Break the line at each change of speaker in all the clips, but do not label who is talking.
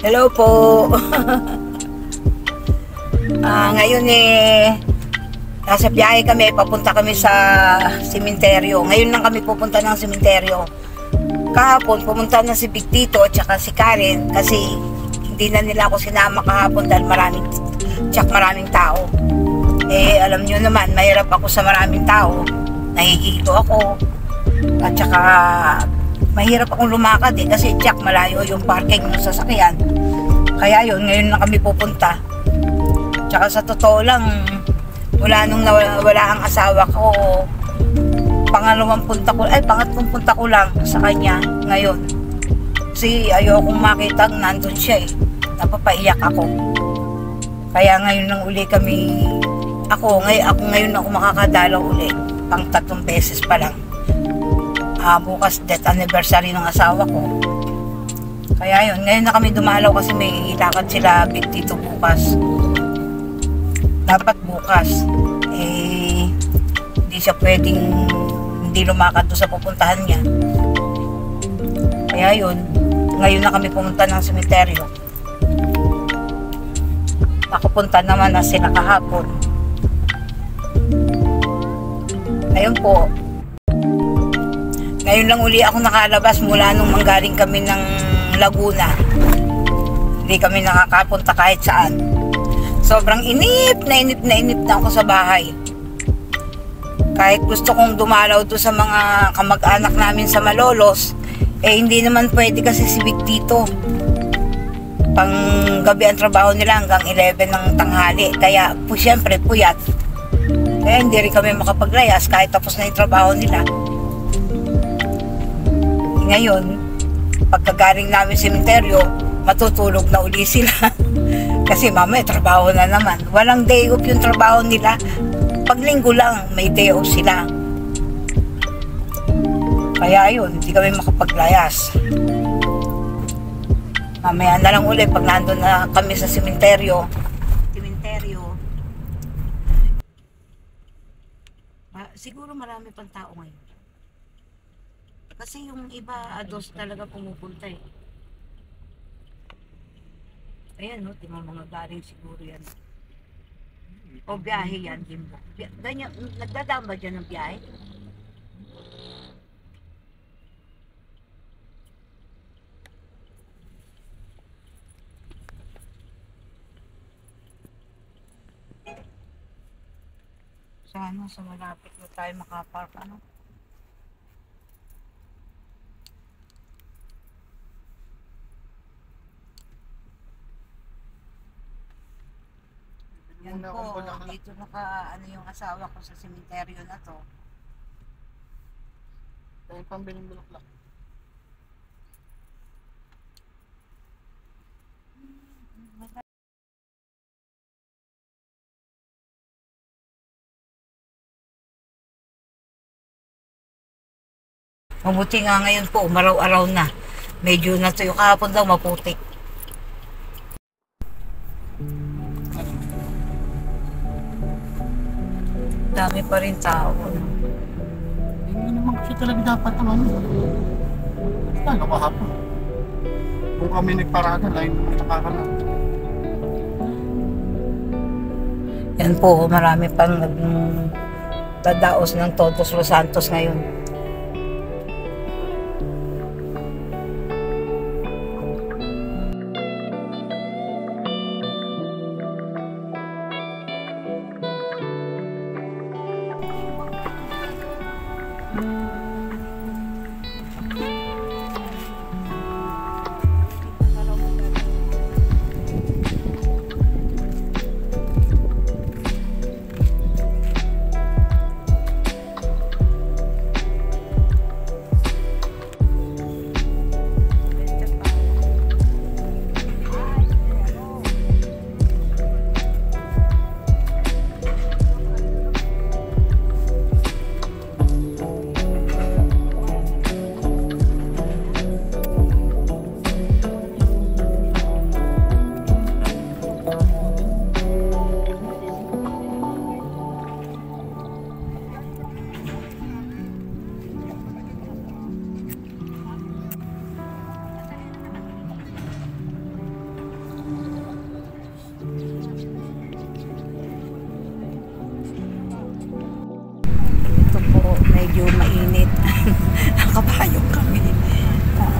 Hello po. Ngayon nasa biyahe kami, papunta kami sa sementeryo. Ngayon lang kami pupunta ng sementeryo. Kahapon pumunta na si Big Tito at saka si Karen kasi hindi na nila ako sinama kahapon dahil maraming tao. Alam nyo naman, mahirap ako sa maraming tao. Nahihilo ako. At saka mahirap akong lumakad kasi malayo yung parking ng sasakyan. Kaya yun, ngayon lang kami pupunta. Tsaka sa totoo lang, wala nung wala ang asawa ko, pangatlong punta ko lang sa kanya ngayon. Kasi ayokong makita nandun siya napapaiyak ako. Kaya ngayon lang uli kami, ako ngayon ako makakadalaw uli, pang 3 beses pa lang. Bukas death anniversary ng asawa ko. Kaya yun, ngayon na kami dumalaw kasi may ilakad sila Big Tito bukas. Dapat bukas hindi siya pwedeng hindi lumakad doon sa pupuntahan niya. Kaya yun, ngayon na kami pumunta ng sementeryo. Nakapunta naman na sila kahapon. Ayun po, ngayon lang uli ako nakalabas mula nung manggaling kami ng Laguna. Hindi kami nakakapunta kahit saan. Sobrang inip na ako sa bahay. Kahit gusto kong dumalaw doon sa mga kamag-anak namin sa Malolos, hindi naman pwede kasi si Big Tito. Pang gabi ang trabaho nila hanggang 11 ng tanghali. Kaya siyempre puyat. Kaya hindi rin kami makapaglayas kahit tapos na yung trabaho nila. Ngayon, pagkagaling namin sa sementeryo, matutulog na uli sila. Kasi mamaya trabaho na naman. Walang day off yung trabaho nila. Pag linggo lang, may day off sila. Kaya yun, hindi kami makapaglayas. Mamaya na lang uli pag nandun na kami sa sementeryo. Siguro marami pang tao ngayon. Kasi yung iba, ados talaga pumupunta Ayan, no? Tingnan mga galing siguro yan. O biyahe yan, din mo. Ganyan, nagdadaan ba dyan ng biyahe? Sana sa malapit na tayo makapark, ano? Yan po, dito yung asawa ko sa sementeryo na to.
Kaya pambiling bulaklak.
Mabuti nga ngayon po, umaraw-araw na. Medyo natuyo kahapon daw, maputik. Dami pa rin tao.
Hindi naman kasi talaga dapat ang ano. Lalo kahapon. Kung kami nagparada, line naman nakakalang.
Yan po, marami pang dadaos ng Todos Los Santos ngayon. medyo mainit. Nakapayong kami.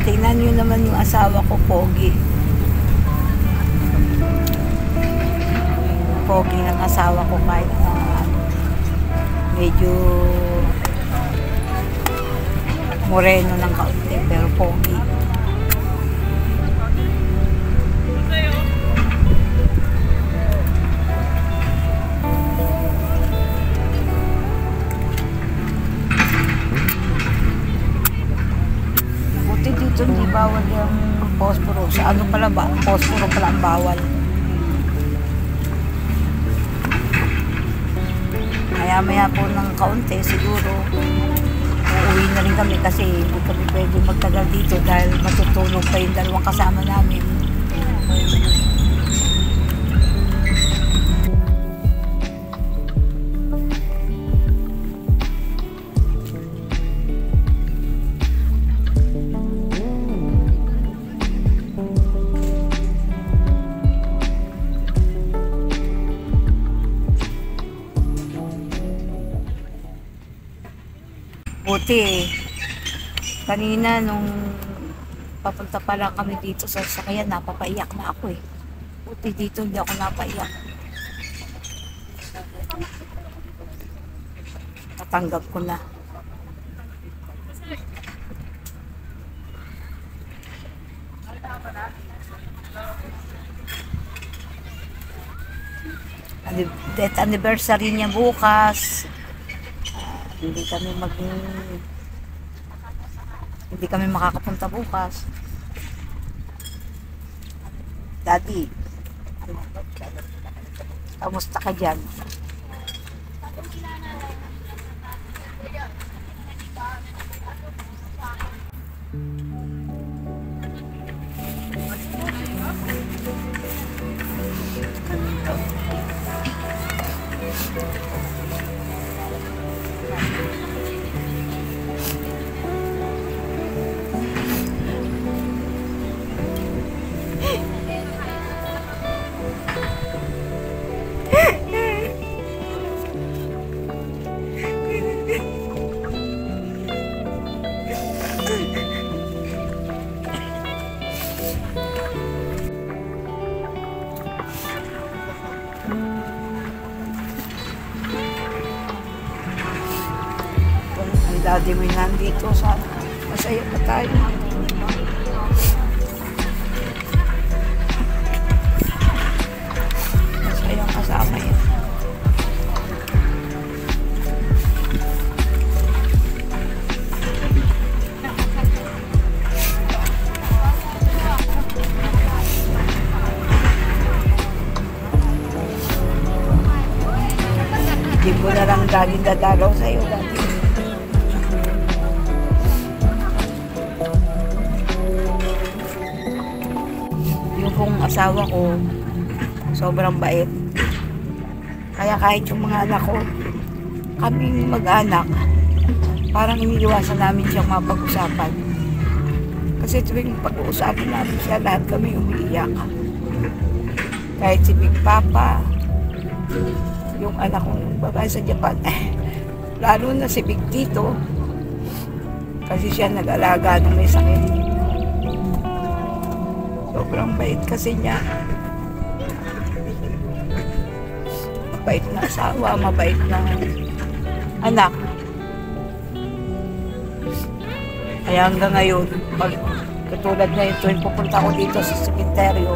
Tingnan nyo naman yung asawa ko, pogi. Pogi ng asawa ko kahit medyo moreno ng kaunti, pero pogi. Buti dito hindi bawal yung phosphorus. Ano pala ba? Phosphorus pala ang bawal. Maya-maya po ng kaunti, siguro uuwi na rin kami kasi hindi kami pwede magtagal dito dahil matutulog pa yung dalawang kasama namin. Buti, kanina nung papunta pa lang kami dito sa sasakyan, napapaiyak na ako eh. Buti dito hindi ako napaiyak. Natanggap ko na. Death anniversary niya bukas. Hindi kami makakapunta bukas. Daddy, kamusta ka dyan? Daddy mo nandito, sana masaya pa tayo. Masayang kasama yan. Hindi ko na lang laging dadalaw sa'yo, Daddy. Kung asawa ko sobrang bait, kaya kahit yung mga anak ko, kaming mag-anak, parang iniiwasan namin siyang mapag-usapan kasi tuwing pag-uusapan namin siya, lahat kami umiiyak. Kahit si Big Papa, yung anak kong babae sa Japan, lalo na si Big Tito kasi siya nag-alaga nung may sakit. Sobrang bait kasi niya. Mabait na asawa, mabait na anak. Kaya hanggang ngayon, pag katulad na ito, pupunta ako dito sa sementeryo,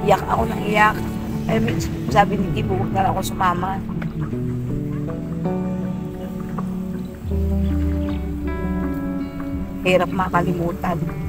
iyak ako ng iyak. Ay, sabi ni Tibo, huwag na ako sumama. Hirap makalimutan.